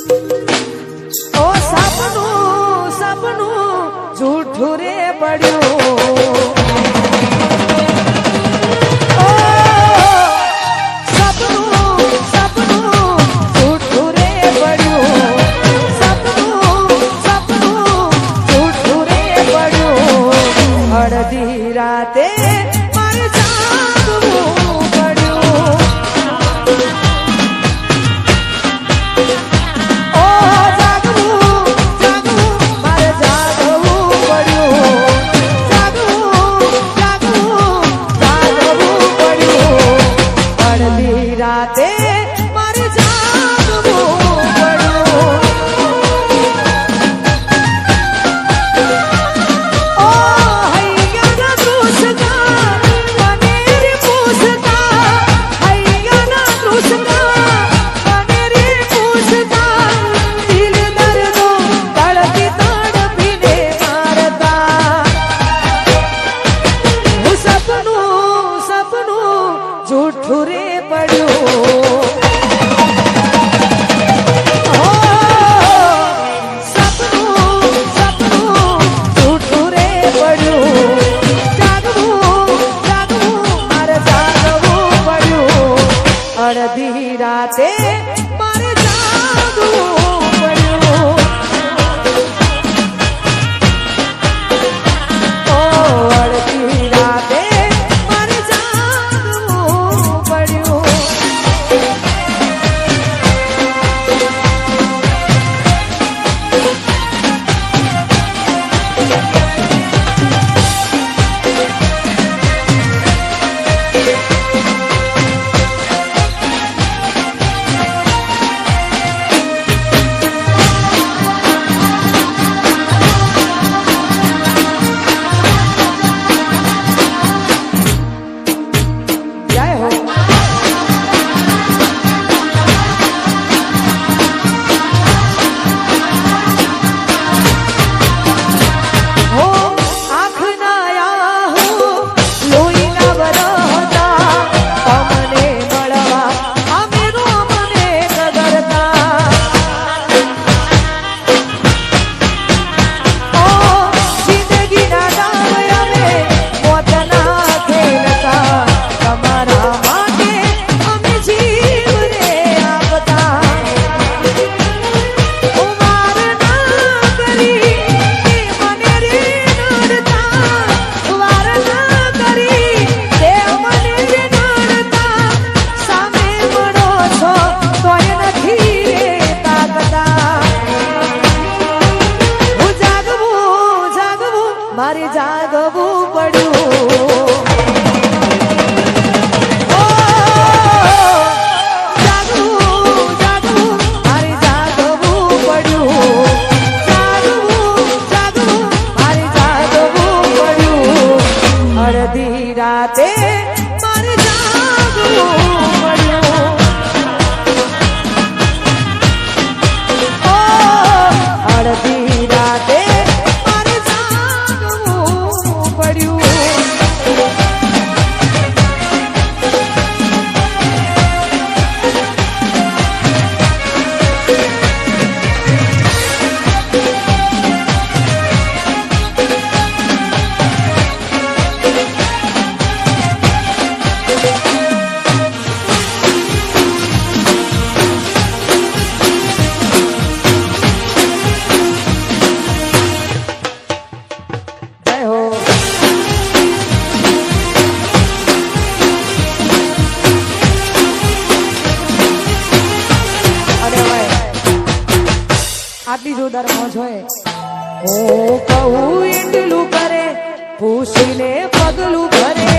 ઓ સપનું સપનું જૂઠું રે પડ્યું અડધી રાતે મારે જાગવું પડ્યું ઓ જાગવું જાગવું મારે જાગવું પડ્યું જાગવું જાગવું જાગવું પડ્યું અડધી રાતે મારે જાગવું પડ્યું જૂઠું રે પડ્યું સપનું સપનું જૂઠું રે પડ્યું જાગવું જાગવું મારે જાગવું પડ્યું અડધી રાતે મારે જાગવું પડ્યું ઓ અડધી રાતે મારે જાગવું પડ્યું જાગવું જાગવું મારે જાગવું પડ્યું જાગવું જાગવું મારે જાગવું પડ્યું અડધી રાતે મારે જાગવું પડ્યું અડધી રાતે આટલી જોરદાર મોજ હોય હું કહું એટલું કરે પૂછીને પગલું ભરે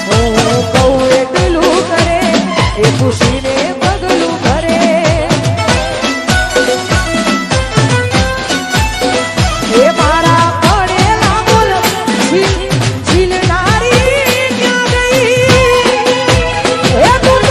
હું કહું એટલું કરે એ પૂછીને પગલું ભરે એ મારા પડેલા બોલ ઝીલનારી ક્યાં ગઈ એ તું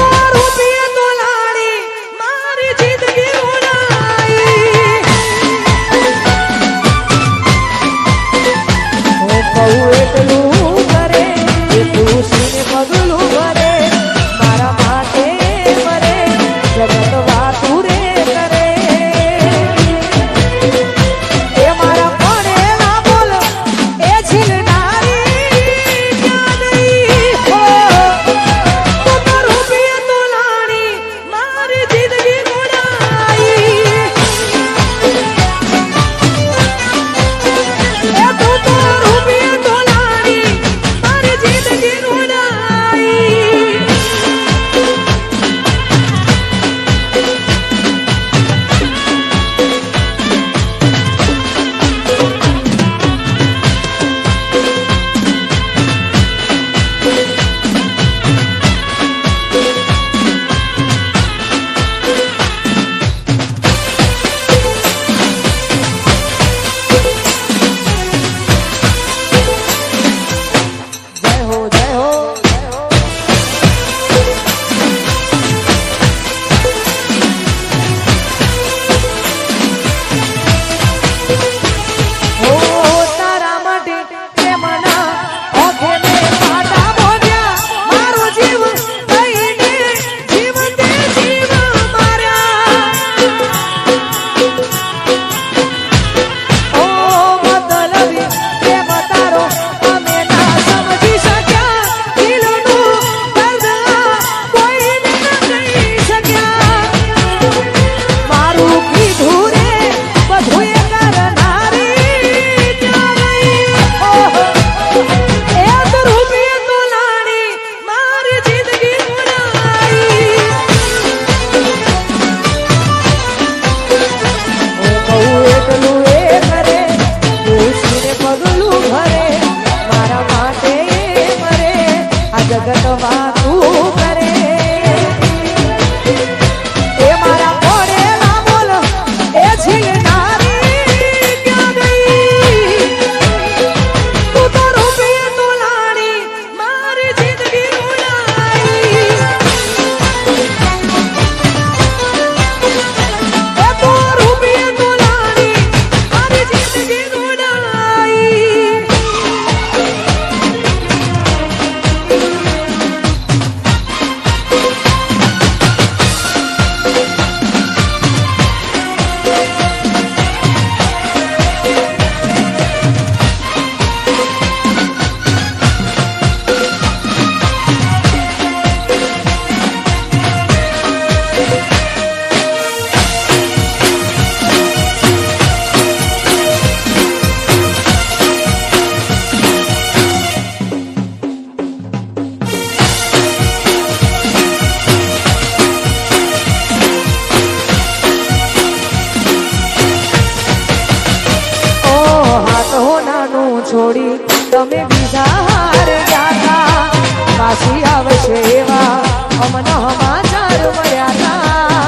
તમે બીજા હારે ગયા પાછી આવશે એવા અમને સમાચાર મળ્યા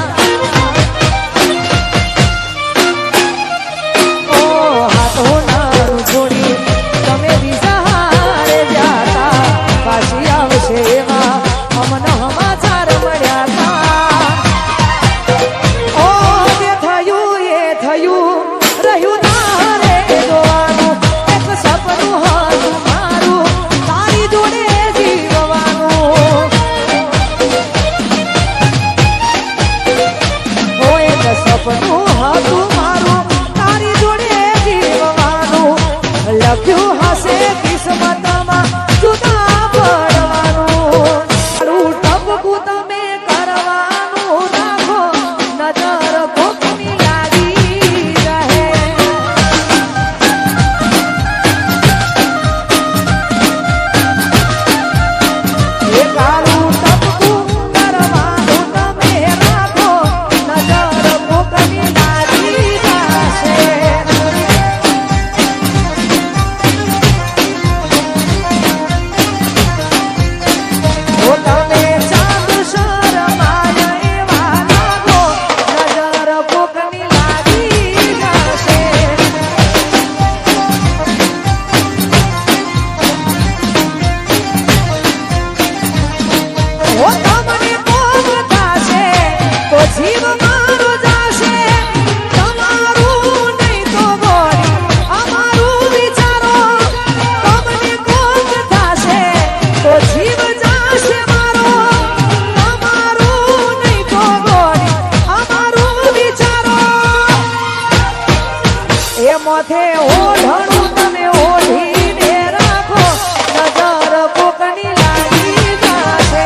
ઓ હાથો નારું છોડી તમે બીજા હારે ગયા પાછી આવશે એવા અમને સમાચાર મળ્યા ઓ જે થયું એ થયું રહ્યું તારે જોવાનું એક સપનું હતું મારું તારી જોડે જીવવાનું ઓ એક સપનું હતું મારું તારી જોડે જીવવાનું લખ્યું હશે કિસ્મતમાં જુદા પડવાનું તારું ટપકું તમે કરવાનું રાખો નજર કોકની લાગી રહે એ તારું ટપકું કરવાનું તમે રાખો નજર કોકની લાગી જશે ઓ તમે ચાંદ શરમાય એવા લાગો નજર કોકની લાગી જશે ઓ તમને કોમ થશે તો જીવ મારો જાશે તમારું નહીં તો ગોળી અમારું વિચારો તમને કોમ થશે તો જીવ જાશે મારો તમારું નહીં તો ગોળી અમારું વિચારો એ મોથે ઓઢણું તમે ઓઢીને રાખો નજર કોકની લાગી જશે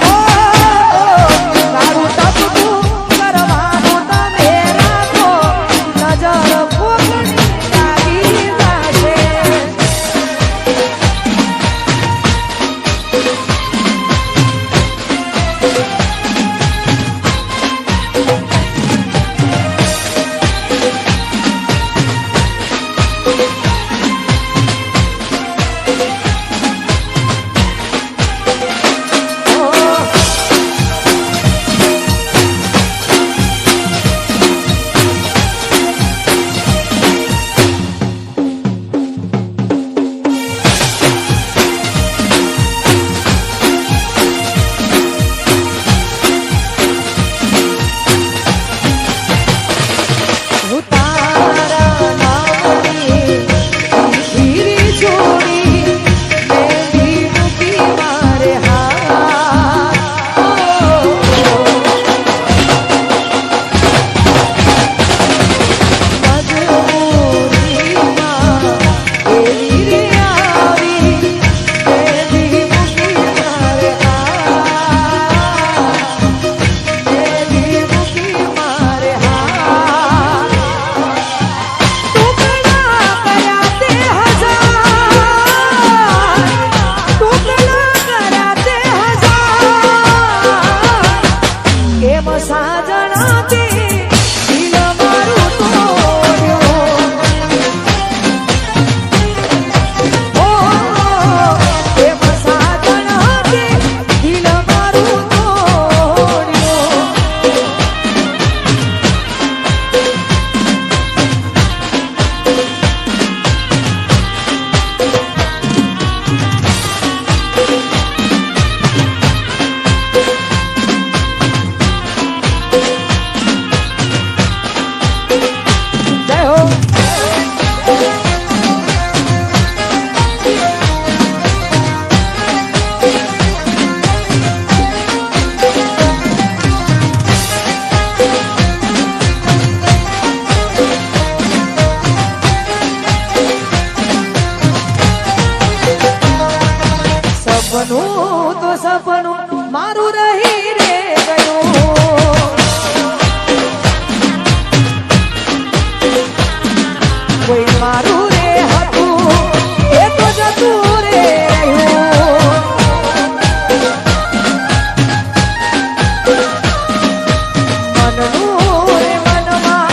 ઓ તારું ટપકું કરવાનું તમે રાખો નજર કોકની લાગી જશે હું તારા નામની હીરી જોડી મહેંદી મૂકી મારે હાથ મજબૂરીમાં એવી રે આવી મહેંદી મૂકી મારે હાથ મહેંદી મૂકી મારે હાથ ટુકડા કર્યા તે હજાર ટુકડા કર્યા તે હજાર એમ સાજણાથી દિલ મારું તોડ્યું ઓ એમ સાજણાથી દિલ મારું તોડ્યું જય હો સપનું તો સપનું મારું રહી રે ગયું કોઈ મારું રે હતું એ તો જતું રે રહ્યું મનનું રે મનમાં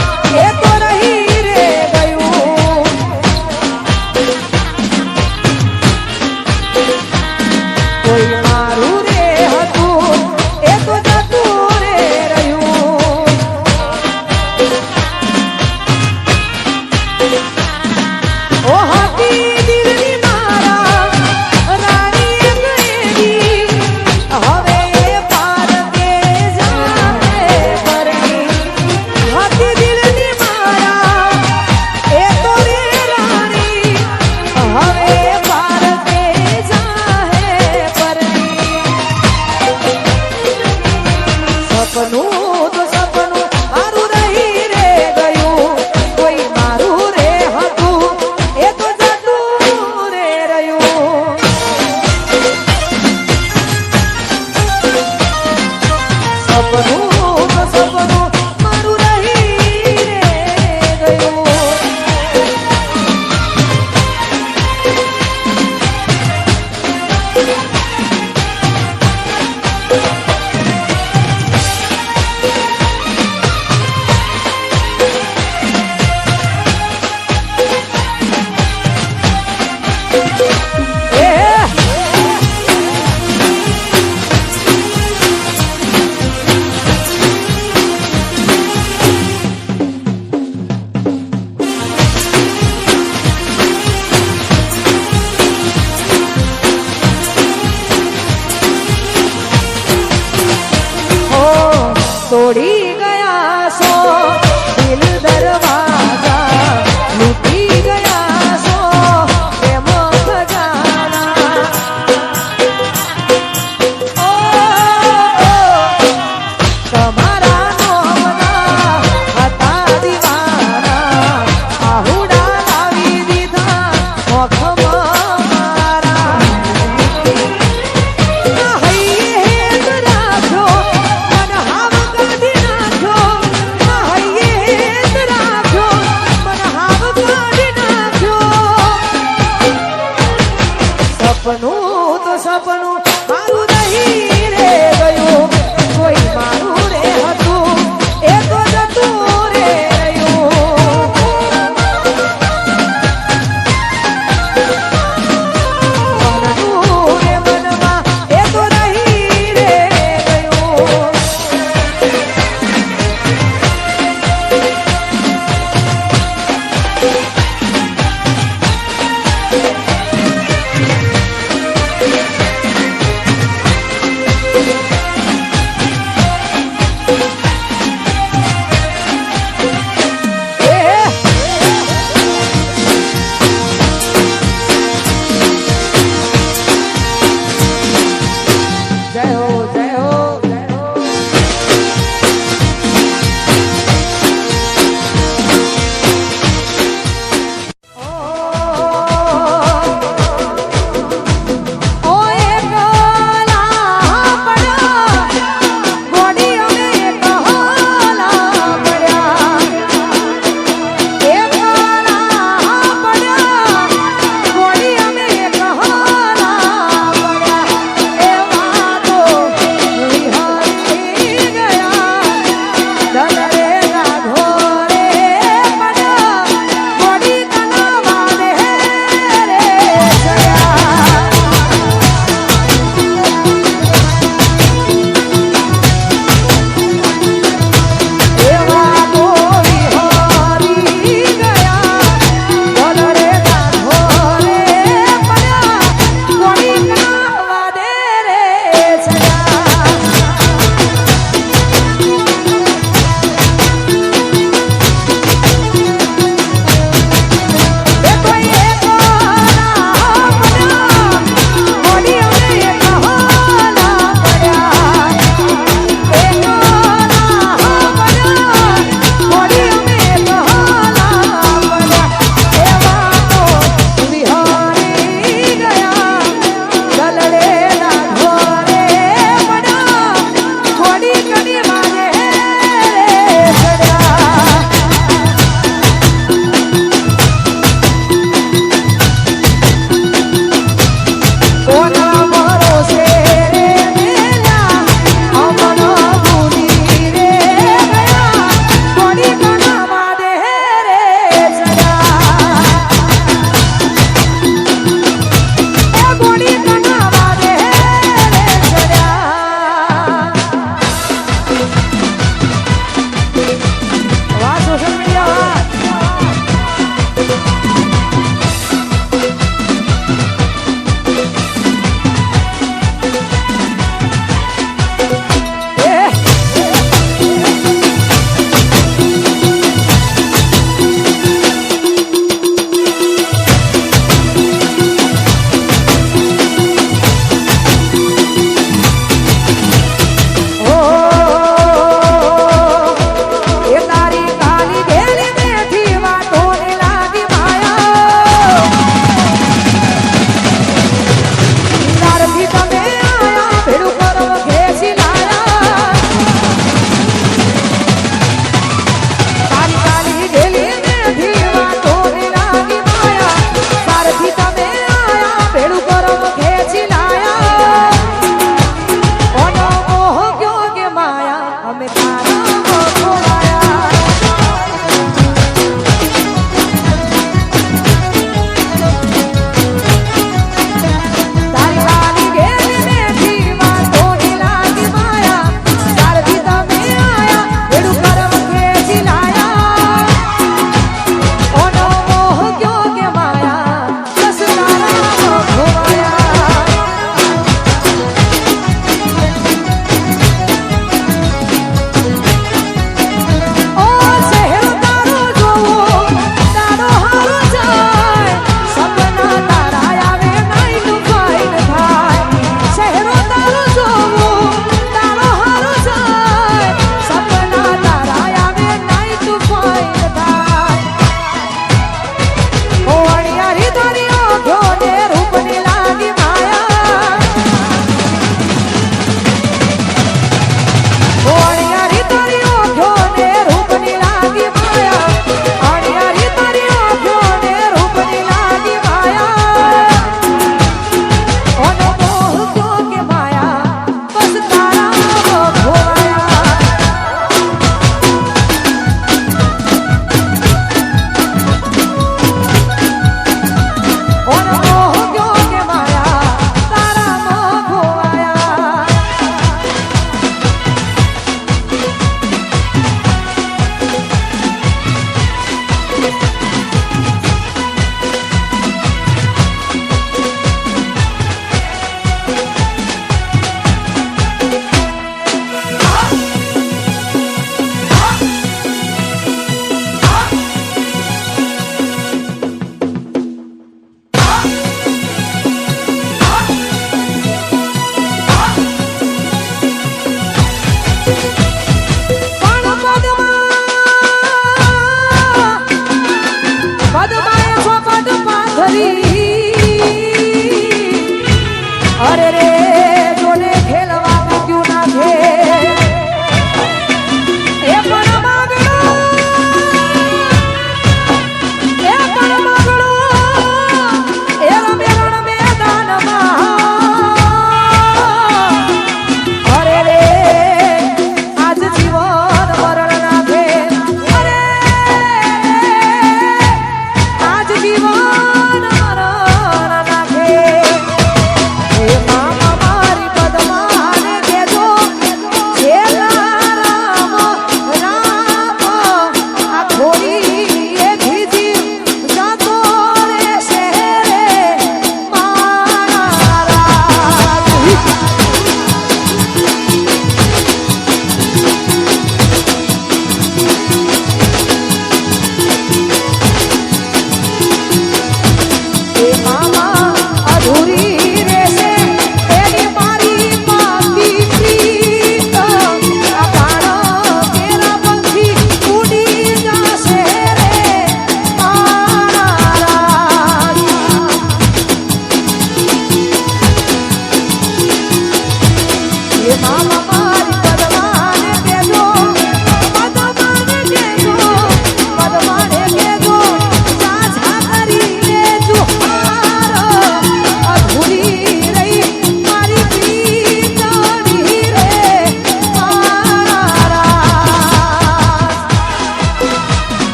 એ તોડી ગયા છો દિલ દરવાજા લૂટી ગયા છો પ્રેમ ખજાના ઓ તમારા નોમના હતા દીવાના આહુડા લાવી દીધા મોખમાં મારા હૈયે રાખો સપનું તો સપનું મારું નહીં